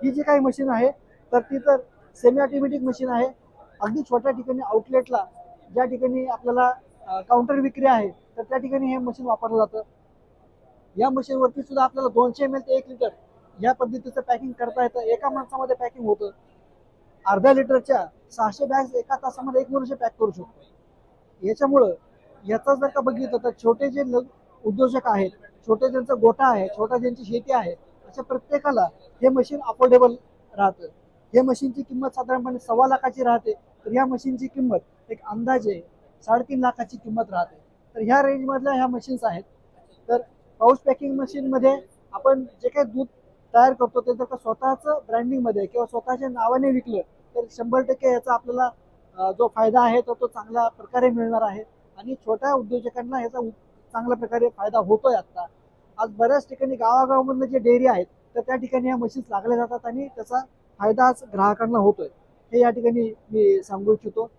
ही जी काही मशीन आहे तर ती तर सेमी ऑटोमॅटिक मशीन आहे. अगदी छोट्या ठिकाणी आउटलेटला ज्या ठिकाणी आपल्याला काउंटर विक्री आहे तर त्या ठिकाणी हे मशीन वापरलं जातं. या मशीनवरती सुद्धा आपल्याला 200 ml ते 1 लिटर या पद्धतीचं पॅकिंग करता येतं. एका माणसामध्ये पॅकिंग होतं. अर्ध्या लिटरच्या 600 बॅग्स एका तासामध्ये एक मनुष्य पॅक करू शकतो. याच्यामुळं याचा जर का बघितलं तर छोटे जे उद्योजक आहेत, छोटे ज्यांचा गोठा आहे, छोटा ज्यांची शेती आहे, अशा प्रत्येकाला हे मशीन अफोर्डेबल राहतं. हे मशीनची किंमत साधारणपणे 1.25 लाखाची राहते. तर ह्या मशीनची किंमत एक अंदाजे 3.5 लाखाची किंमत राहते. तर ह्या रेंजमधल्या ह्या मशीन्स आहेत. तर पाऊस पॅकिंग मशीनमध्ये आपण जे काही दूध तयार करतो ते जर का स्वतःच ब्रँडिंगमध्ये किंवा स्वतःच्या नावाने विकलं तर 100% याचा आपल्याला जो फायदा आहे तो चांगल्या प्रकारे मिळणार आहे. आणि छोट्या उद्योजकांना याचा चांगल्या प्रकारे फायदा होतोय. आता आज बऱ्याच ठिकाणी गावागावामधले जे डेअरी आहेत तर त्या ठिकाणी ह्या मशीन्स लागल्या जातात आणि त्याचा फायदा आज ग्राहकांना होतोय. हे या ठिकाणी मी सांगू इच्छितो.